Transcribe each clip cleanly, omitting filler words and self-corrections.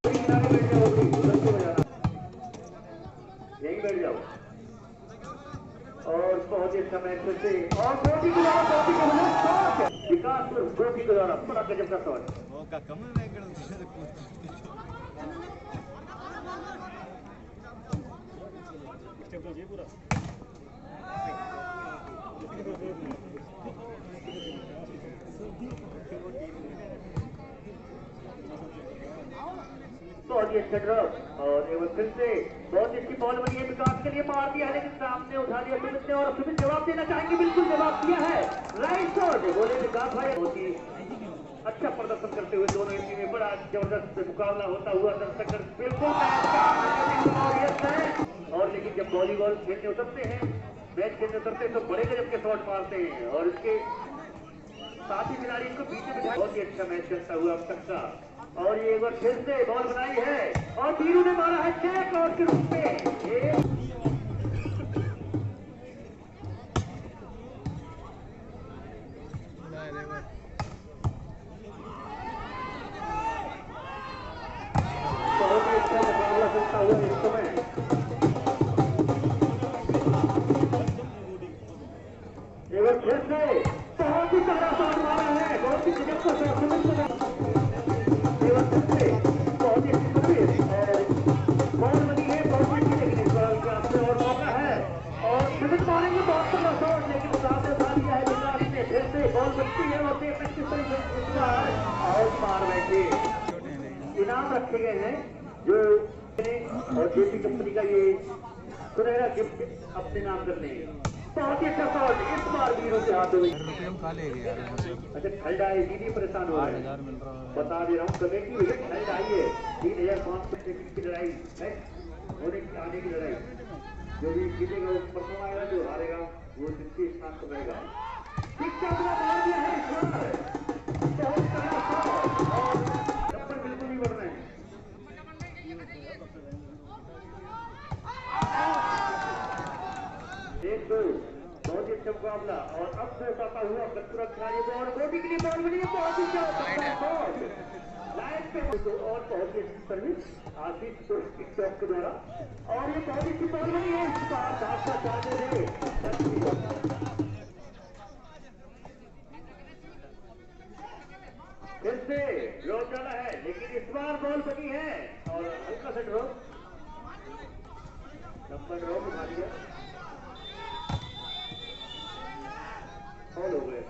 यहीं बैठ जाओ। और बहुत ही अच्छा मैच फिर से और गोटी के द्वारा गोटी के बजाय शॉट विकास गोटी के द्वारा बड़ा गजब का शॉट। बहुत ही अच्छा ड्रॉप और एक बार फिर से बहुत ही अच्छी बॉल बनी है विकास के लिए, मार दिया है लेकिन सामने उठा दिया सुमित ने और सुमित जवाब देना चाहेंगे, बिल्कुल जवाब दिया है, राइट शॉट बोले विकास भाई। बहुत ही अच्छा प्रदर्शन करते हुए दोनों टीम में बड़ा जबरदस्त मुकाबला होता हुआ दर्शक बिल्कुल और लेकिन जब वॉलीबॉल खेलने उतरते हैं, मैच खेलने उतरते हैं तो बड़े गजब के शॉट मारते हैं और इसके साथी खिलाड़ी इनको बीच में बिठा। बहुत ही अच्छा मैच चलता हुआ अब तक का और ये एक बार फिर से बॉल बनाई है और बीरू ने मारा है चेक आउट के रूप में। बहुत ही अच्छा मुकाबला चलता हुआ इस समय एक बार फिर से बहुत ही तगड़ा शॉट मारा है, बहुत ही गजब का शॉट सुमित ने बहुत ही अच्छी और बॉल बनी है बहुत अच्छी, लेकिन इस बार और मौका है और सुमित मारेंगे बहुत तगड़ा शॉट लेकिन सामने उठा दिया है विकास ने। फिर से बॉल बनती है और देख किस तरीके से इस बार आउट मार बैठे। इनाम रखे गए हैं जो और जेपी कंपनी का ये सुनहरा गिफ्ट अपने नाम करने हैं। बहुत ही अच्छा शॉट इस बार वीरों के हाथों में। अच्छा खल्डा है, दीदी परेशान हो रहे हैं, बता दे रहा हूँ कमेटी भैया खल्ड आई है 3500 सेकंड की लड़ाई है, होने आने की लड़ाई, जो भी जीतेगा वो परसों आएगा, जो हारेगा वो द्वितीय स्थान पर रहेगा। बहुत सारा शॉट और नंबर बिल्कुल नहीं बढ़ रहे हैं। एक दो बहुत ही अच्छा मुकाबला और अब से आता हुआ बच्चों खिलाड़ी और गोटी के लिए बॉल बनी है, बहुत ही लाइन पे और बहुत ही अच्छी सर्विस आशीष टिकटॉक के द्वारा और ये बहुत ही अच्छी बॉल बनी है इस बार धाका चाहते थे। फिर से ड्रॉप डाला है लेकिन इस बार बॉल बनी है और हल्का सा ड्रॉप नंबर ड्रॉप उठा दिया, फॉल हो गए।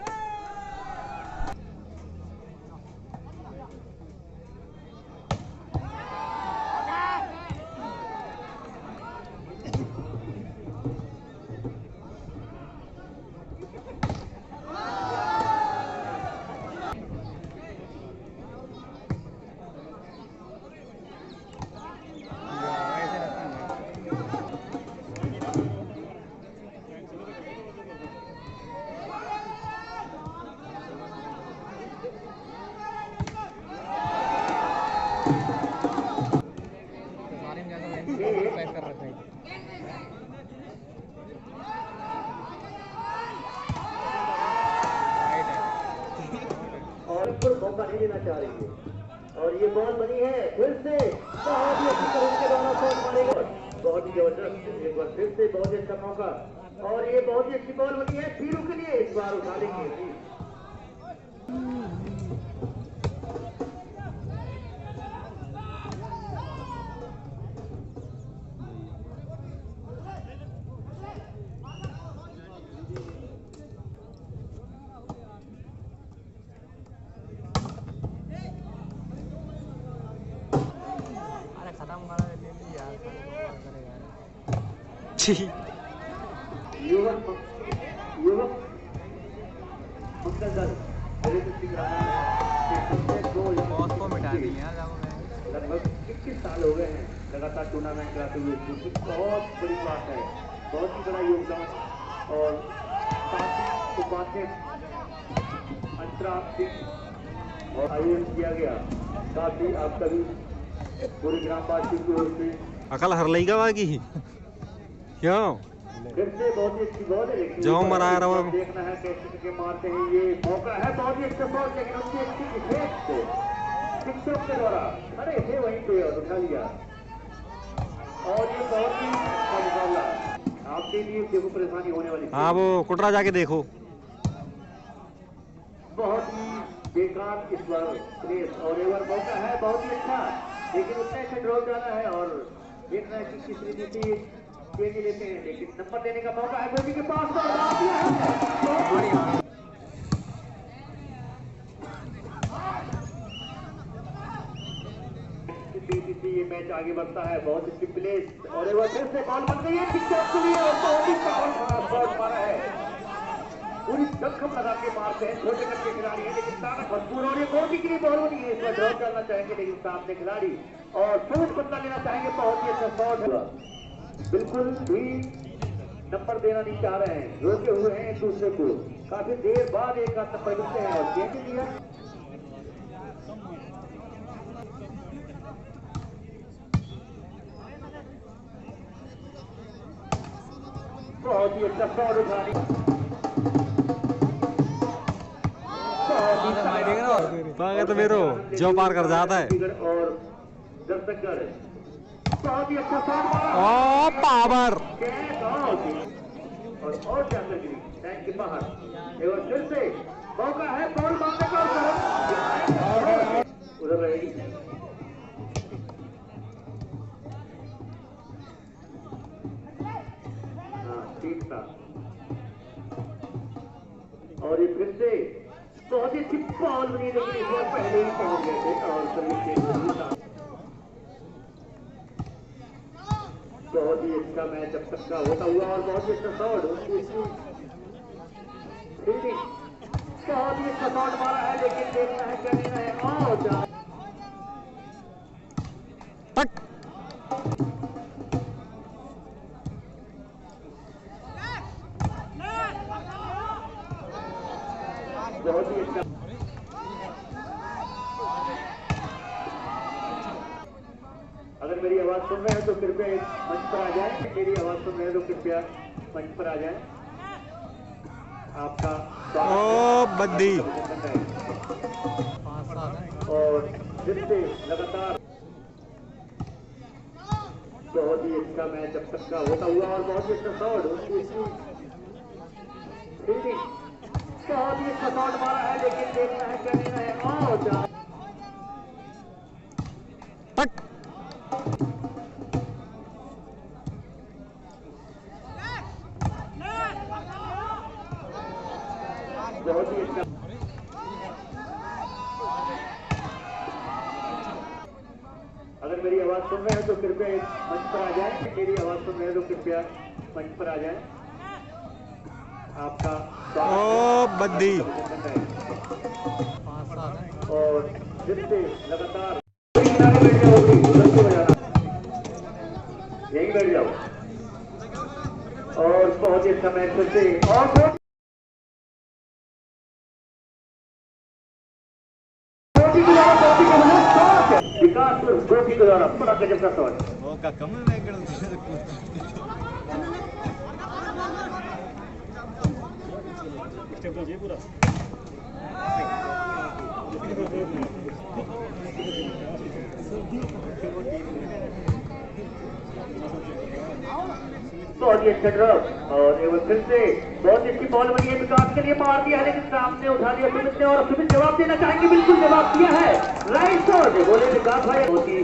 और मौका नहीं देना चाह रही है और ये बॉल बनी है फिर से बहुत ही अच्छी तरह के द्वारा शॉट मारेगा, बहुत ही जबरदस्त एक बार फिर से बहुत ही अच्छा मौका और ये बहुत ही अच्छी बॉल बनी है पीरू के लिए, इस बार उठा लेंगे। युवक मंगल दल लगभग 21 साल हो गए हैं लगातार टूर्नामेंट कराते हुए, जो कि बहुत बड़ी बात है, बहुत ही बड़ा योगदान और साथ ही उपाध्याय अंतराप सिंह और आयोजन किया गया, साथ ही आपका भी पूरे ग्रामवासी की ओर से अकल हर लेगा बाकी क्यों फिर से बहुत ही अच्छी बॉल है लेकिन जो मरा रहा है देखना है कैसे मारते हैं, ये मौका है बहुत ही अच्छा शॉट लेकिन उसकी अच्छी डिफेंस शिक्षक के द्वारा खड़े थे वहीं पे और उठा लिया। और ये बहुत ही अच्छा मुकाबला आपके लिए देखो परेशानी होने वाली। हाँ वो कुटरा जाके देखो। बहुत ही बेकार इस बार रेस और एक बार मौका है बहुत ही अच्छा, लेकिन उतना अच्छा ड्रॉप डाला है और देख रहे हैं कि किस रीति से चेंज लेते हैं, लेकिन नंबर देने का मौका है गोपी के पास और दिया है। ये मैच आगे बढ़ता है, बहुत अच्छी प्लेस और एक बार फिर से बॉल बन गई है पिक्चर के लिए और बहुत ही पावरफुल शॉट मारा है। पूरी दखम लगा के मारते हैं छोटे कद के खिलाड़ी है, लेकिन ताकत भरपूर और ये गोपी के लिए बॉल नहीं है, इसमें ड्रॉप डालना चाहेंगे लेकिन सामने खिलाड़ी और सूरज बदला लेना चाहेंगे। बहुत ही अच्छा शॉट है, बिल्कुल भी नंबर देना नहीं चाह रहे हैं, रोके हुए हैं एक दूसरे को। काफी देर बाद एक आध नंबर देते हैं और चेंज दिया। बहुत ही अच्छा शॉट उठाने तो मेरो जो पार कर जाता है। और दर्शकगण बहुत ही अच्छा शॉट मारा ओ पावर और जाकर गिरी टैंक के बाहर। एक बार फिर से मौका है बॉल मारने का उधर रहेगी। हाँ ठीक था और ये फिर से बहुत ही अच्छी बॉल बनी, लेकिन इस बार पहले ही पहुंच गए थे और बहुत ही अच्छा मैच अब तक का होता हुआ और बहुत ही अच्छा शॉट बहुत ही अच्छा शॉट मारा है, लेकिन देखना है क्या लेना है। बहुत ही अच्छा अगर मेरी आवाज सुन रहे हैं तो कृपया मंच पर आ जाए, मेरी आवाज सुन रहे हैं तो कृपया मंच पर आ जाए। आपका ओ बद्दी और जिससे लगातार बहुत ही अच्छा मैच अब तक का होता हुआ और बहुत ही अच्छा शॉट बहुत ही अच्छा शॉट मारा है, लेकिन देखना है क्या लेना है। बहुत ही अच्छा अगर मेरी आवाज सुन रहे हैं तो कृपया मंच पर आ जाए, मेरी आवाज सुन रहे हैं तो कृपया मंच पर आ जाए। आपका ओ बद्दी और जिससे लगातार यही बैठ जाओ और बहुत ही अच्छा मैच फिर से और विकास गोपी के द्वारा बड़ा गजब का शॉट। बहुत ही अच्छा ड्रॉप और एक बार फिर से बहुत अच्छी बॉल बनी है, विकास के लिए मार दिया है, लेकिन सामने उठा लिया सुमित ने और सुमित जवाब देना चाहेंगे, बिल्कुल जवाब दिया है राइट शॉट। बोले विकास भाई बहुत ही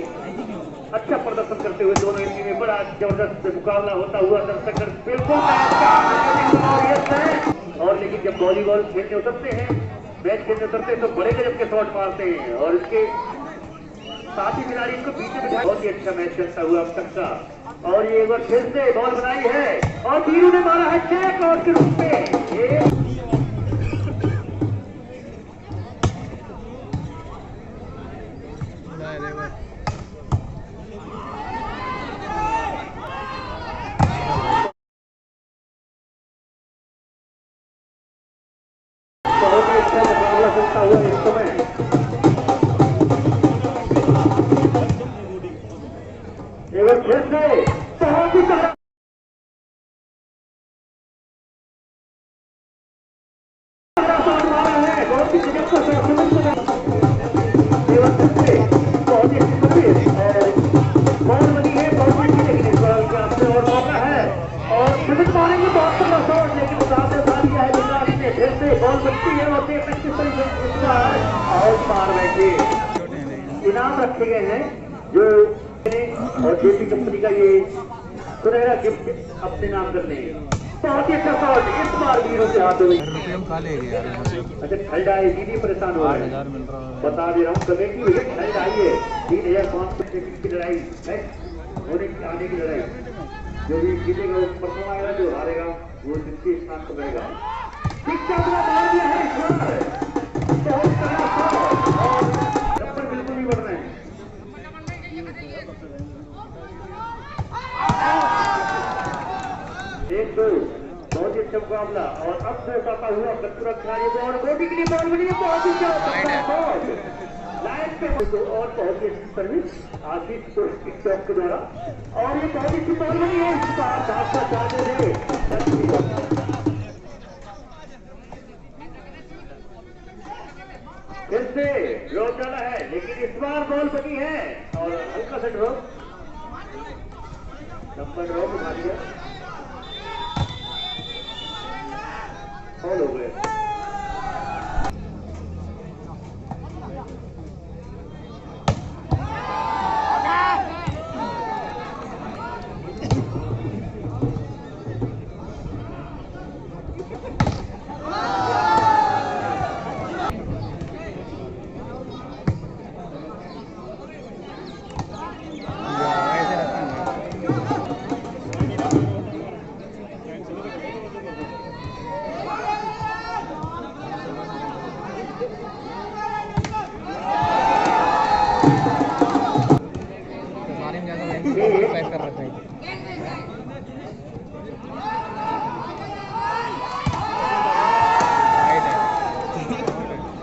अच्छा प्रदर्शन करते हुए दोनों टीम में बड़ा जबरदस्त मुकाबला होता हुआ दर्शक बिल्कुल और लेकिन जब वॉलीबॉल खेलने उतरते हैं मैच खेलने उतरते हैं तो बड़े गजब के शॉट मारते हैं और इसके साथ ही खिलाड़ी इनको पीछे बिठा। बहुत ही अच्छा मैच चलता हुआ अब तक का और ये एक बार फिर से बॉल बनाई है और वीरू ने मारा है चेक आउट के रूप में। बहुत ही अच्छा मुकाबला चलता हुआ इस समय एक बार फिर से बहुत ही मारा है, बहुत ही सेवा करते बहुत ही अच्छी सर्विस और बॉल बनी है बहुत अच्छी, लेकिन इस बॉल के आपसे और मौका है और विकेट मारेंगे बहुत तगड़ा शॉट, लेकिन सामने उठा दिया है विकास ने। फिर से बॉल बनती है और देखते किस तरीके से इस बार आउट मार बैठे। इनाम रखे गए हैं जो और जेपी कंपनी का ये सुनहरा गिफ्ट अपने नाम करने बहुत ही अच्छा शॉट इस बार वीरों के हाथों में। अच्छा खल्ड आई दीदी परेशान हो रहे हैं, बता दे रहा हूँ कमेटी भैया खल्ड आई है 3,500 की लड़ाई है होने आने की लड़ाई, जो भी जीतेगा वो परफॉर्म आएगा, जो हारेगा वो 60 स्थान पर रहेगा। मार दिया है इस बार बहुत तगड़ा शॉट और नंबर बिल्कुल नहीं बढ़ रहे हैं। एक दो बहुत ही अच्छा मुकाबला और अब से पाता हुआ कस्तूरा खिलाड़ी को और बॉडी के लिए बॉल बनी है बहुत ही लाइन पे तो और बहुत ही अच्छी सर्विस आशीष टिकटॉक के द्वारा और ये बहुत ही अच्छी बॉल बनी है इस बार धाका चाहते थे। फिर से ड्रॉप डाला है लेकिन इस बार बॉल बनी है और हल्का सा ड्रॉप नंबर ड्रॉप उठा दिया हो गए।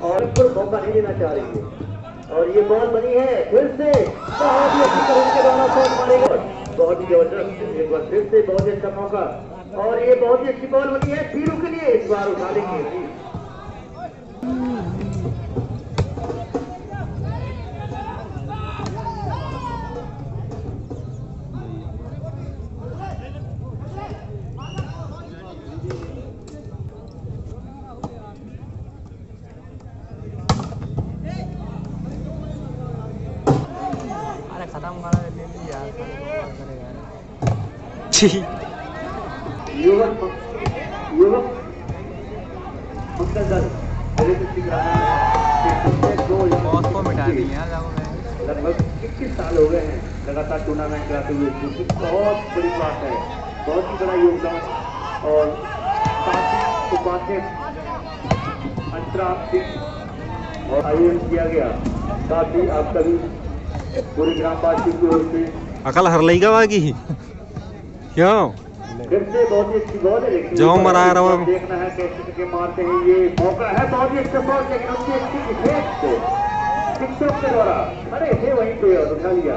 और मौका नहीं देना चाह रही है और ये बॉल बनी है फिर से बहुत ही अच्छी तरह के द्वारा शॉट मारेगा बहुत ही जबरदस्त एक बार फिर से बहुत ही अच्छा मौका और ये बहुत ही अच्छी बॉल बनी है पीरू के लिए इस बार उठा लेंगे। युवक मंगल दल लगभग 21 साल हो गए हैं लगातार टूर्नामेंट कराते हुए, जो कि बहुत बड़ी बात है, बहुत ही बड़ा योगदान और साथ उपाध्यक्ष अंतराप सिंह और आयोजन किया गया, साथ ही आप सभी पूरे ग्रामवासी की ओर से अकल हर लई गवा की क्यों फिर से बहुत ही अच्छी बॉल है जो मरा रहा है देखना है कैसे करके मारते हैं। ये मौका है बहुत ही अच्छा शॉट लेकिन उसकी अच्छी डिफेंस से टिकटॉक के द्वारा खड़े थे वहीं पे और उठा लिया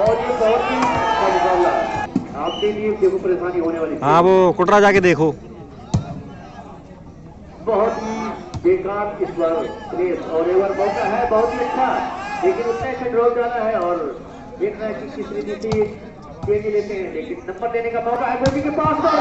और ये बहुत ही अच्छा मुकाबला आपके लिए देखो परेशानी होने वाली। हाँ वो कुटरा जाके देखो बहुत ही बेकार इस बार प्लेस और एवर मौका है बहुत ही अच्छा लेकिन उसने अच्छा ड्रॉप डाला है और देखना है कि किस रीति से चेंज लेते हैं, लेकिन नंबर देने का मौका है गोभी के पास और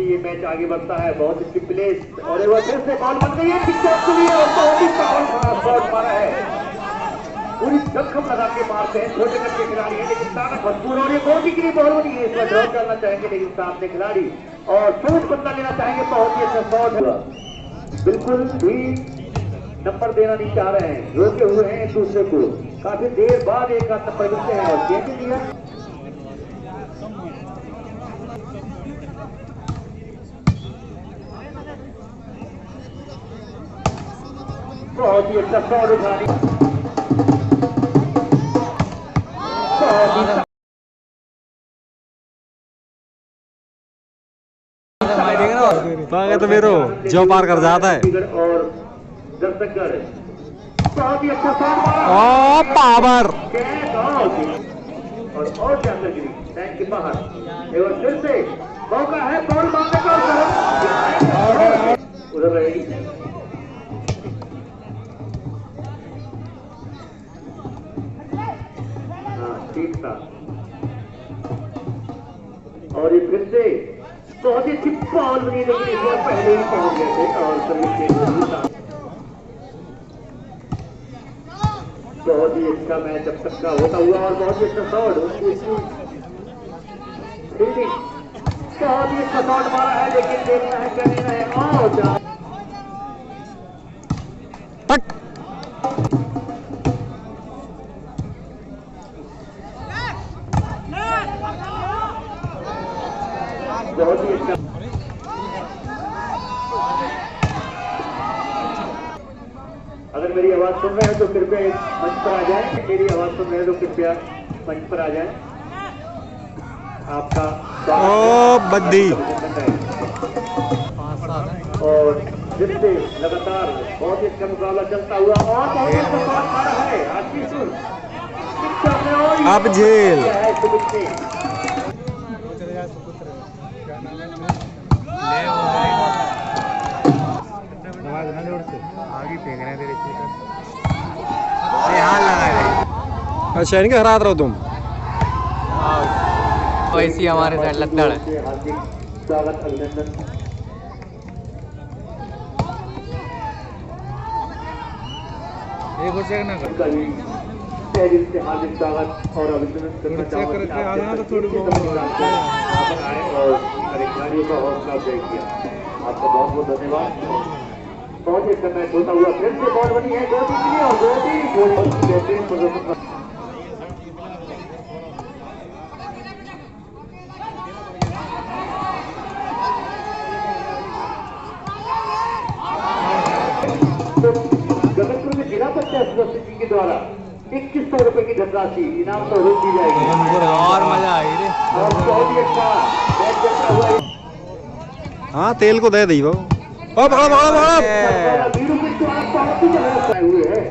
ये मैच आगे बढ़ता है बहुत अच्छी प्लेस और एक बार फिर से बॉल बन गई है टिकटॉक के लिए और बहुत ही पावरफुल शॉट मारा है पूरी दखम लगा के मारते हैं छोटे बच्चे खिलाड़ी है लेकिन ताकत भरपूर और ये गोभी के लिए बॉल बनी है इसमें ड्रॉप डालना चाहेंगे लेकिन सामने खिलाड़ी और शूट बदला लेना चाहेंगे बहुत ही अच्छा शॉट है बिल्कुल भी नंबर देना नहीं चाह रहे हैं रोके हुए हैं एक दूसरे को काफी देर बाद एक हाथ नंबर मिलते हैं और चेंज दिया बहुत ही अच्छा शॉट उठा लिया तो मेरे जो पार कर जाता है और दर्शकगण बहुत ही अच्छा शॉट मारा ओ पावर और क्या गिरी टैंक के बाहर एक बार फिर से मौका है बॉल मारने का उधर रहेगी हाँ ठीक था और ये फिर से बहुत ही अच्छी बॉल बनी लेकिन इस बार पहले ही पहुंच गए थे और सर्विस के बहुत ही अच्छा मैच अब तक का होता हुआ और बहुत ही अच्छा शॉट फील्डिंग बहुत ही अच्छा शॉट मारा है लेकिन देखना है क्या लेना है और तक बहुत ही अच्छा अगर मेरी आवाज सुन रहे हैं तो कृपया मंच पर आ जाए मेरी आवाज सुन रहे हैं तो कृपया मंच पर आ जाए आपका ओ बद्दी और जिससे लगातार बहुत ही अच्छा मुकाबला चलता हुआ और बहुत ही अच्छा शॉट मारा है आशीष अब झेल आगे फेंक रहे हैं तेरे अच्छा इनके हरात रहो तुम वैसी हमारे साइड लत्तड़ है स्वागत अभिनंदन एक और चेक ना कर कभी दिल से हार्दिक स्वागत और अभिनंदन करना चाहूँगा तो थोड़ी बहुत और खिलाड़ियों का हौसला अफजाई किया आपका बहुत बहुत धन्यवाद बहुत ही अच्छा मैच होता हुआ फिर से बॉल बनी है गोदी के लिए और गोदी बेहतरीन प्रदर्शन जगतपुर में जिला पंचायत सदस्य जी के द्वारा 2100 रुपए की धनराशि इनाम स्वरूप दी जाएगी और मजा आई रे और बहुत ही अच्छा मैच चलता हुआ हाँ तेल को दे दी वो ओ पकड़ो पकड़ो पकड़ो वीरू के द्वारा बहुत ही जगह हुए हैं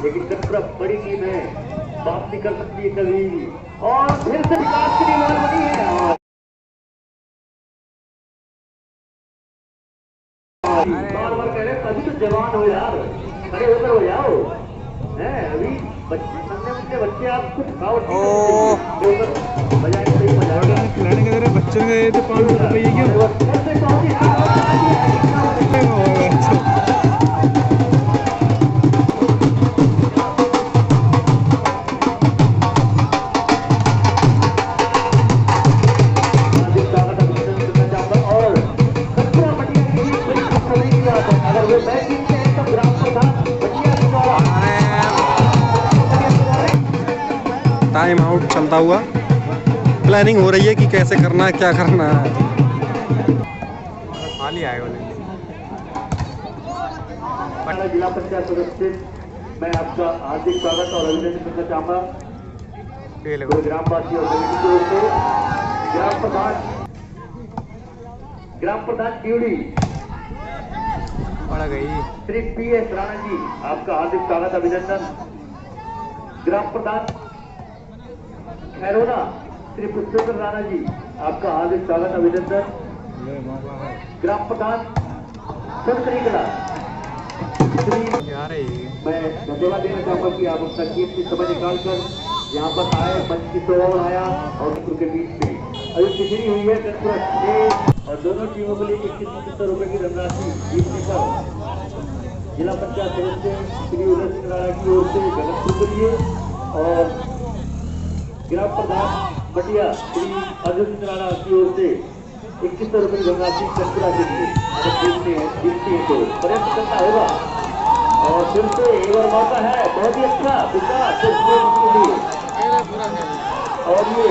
लेकिन चक्र बड़ी टीम है बात नहीं कर सकती है कभी और फिर से विकास की बॉल बनी है बार बार कह रहे अभी तो जवान हो यार खड़े होकर हो जाओ हैं अभी बच्चे नन्हे बच्चे आप कुछ खाओ बजाय सही बजाओ खिलाने के तेरे बच्चों के तो 500 रुपये क्यों टाइम आउट चलता हुआ प्लानिंग हो रही है कि कैसे करना है क्या करना है खाली आए वाले जिला पंचायत सदस्य मैं आपका हार्दिक स्वागत और अभिनंदन करना चाहूँगा ग्रामवासी और समिति की ओर से ग्राम प्रधान ड्यूटी पड़ गई श्री PS राणा जी आपका हार्दिक स्वागत अभिनंदन ग्राम प्रधान खैरोना श्री पुष्पेंद्र राणा जी आपका हार्दिक स्वागत अभिनंदन ग्राम प्रधान संतरीगढ़ मैं धन्यवाद देना चाहूंगा कि आप अपना कीमती समय निकालकर यहाँ पर आए मंच की तोड़ आया और उनके बीच में अभी खिचड़ी हुई है कटपुरा 6 और दोनों टीमों के लिए 2100 रुपए की धनराशि जीतने पर जिला पंचायत सदस्य श्री उदय सिंह राणा की ओर से गलतपुर के लिए और ग्राम प्रधान बटिया श्री अजय सिंह राणा की ओर से 2100 रुपए की धनराशि कटपुरा के लिए अगर जीतती है तो प्रयत्न करना होगा और फिर से एक और मौका है बहुत ही अच्छा विकास के लिए और ये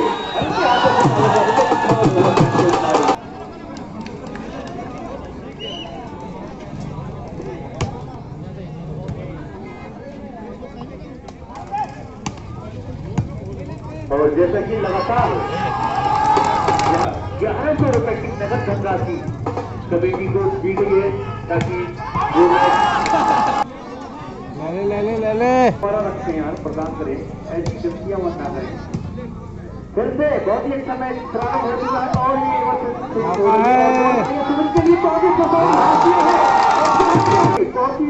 और जैसा कि लगातार 1100 रुपए की नगद धनराशि कमेटी को दी गई है ताकि वो ले हमारा रखते हैं यार प्रदान करें, ऐसी गलतियां मत ना करें। फिर से बहुत ही अच्छा मैच प्रारंभ हो चुका है और ये के लिए बहुत ही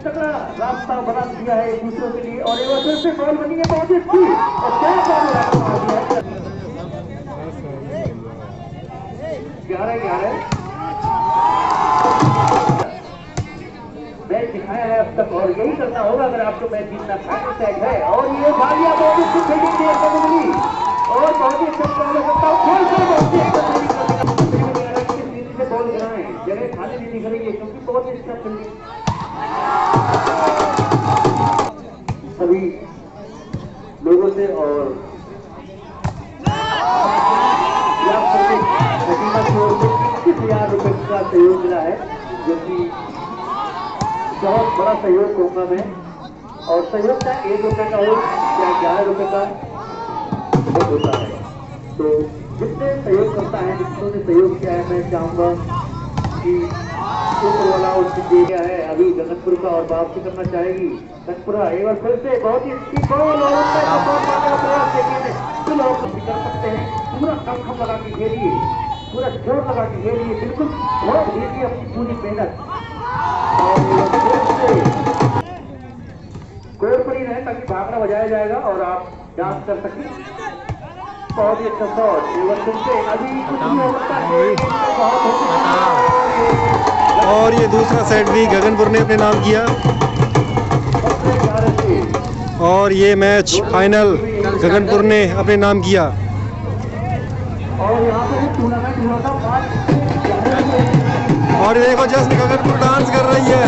तगड़ा रास्ता बना दिया है एक दूसरों के लिए और एक बार फिर से बॉल बनी है बहुत ही अच्छी और क्या बॉल दिया है 11-11 मैच दिखाया है अब तक और यही करना होगा अगर आपको मैच जीतना फाइनल सेट है। और ये बालिया बहुत अच्छी फील्डिंग थी और बहुत ही अच्छा बॉल हो सकता है से बॉल गिराएं, जगह खाली नहीं दिख रही है क्योंकि बहुत ही अच्छा फील्डिंग सभी लोगों से और 21,000 रुपए का सहयोग मिला है जो कि बहुत बड़ा सहयोग कहूँगा मैं। और सहयोग का 1 रुपए का हो या 11 रुपए का होता है, तो जितने सहयोग करता है जितनों ने सहयोग किया है मैं चाहूँगा कि ऊपर वाला उसकी दे गया है अभी गगनपुर का और वापसी करना चाहेगी गगनपुरा। एक बार फिर से बहुत ही अच्छी बॉल और प्रयास कर सकते हैं। पूरा खम लगा के खेलिए, पूरा जोर लगा के खेलिए, बिल्कुल छोड़ दीजिए अपनी पूरी मेहनत और कोर पर ही रहे ताकि भागना बजाया जाएगा और आप डांस कर सकें। बहुत ही अच्छा शॉट से अभी कुछ नहीं हो सकता और ये दूसरा सेट भी गगनपुर ने अपने नाम किया और ये मैच फाइनल गगनपुर ने अपने नाम किया। और यहाँ पे टूर्नामेंट हुआ था और देखो जस्ट गगनपुर डांस कर रही है।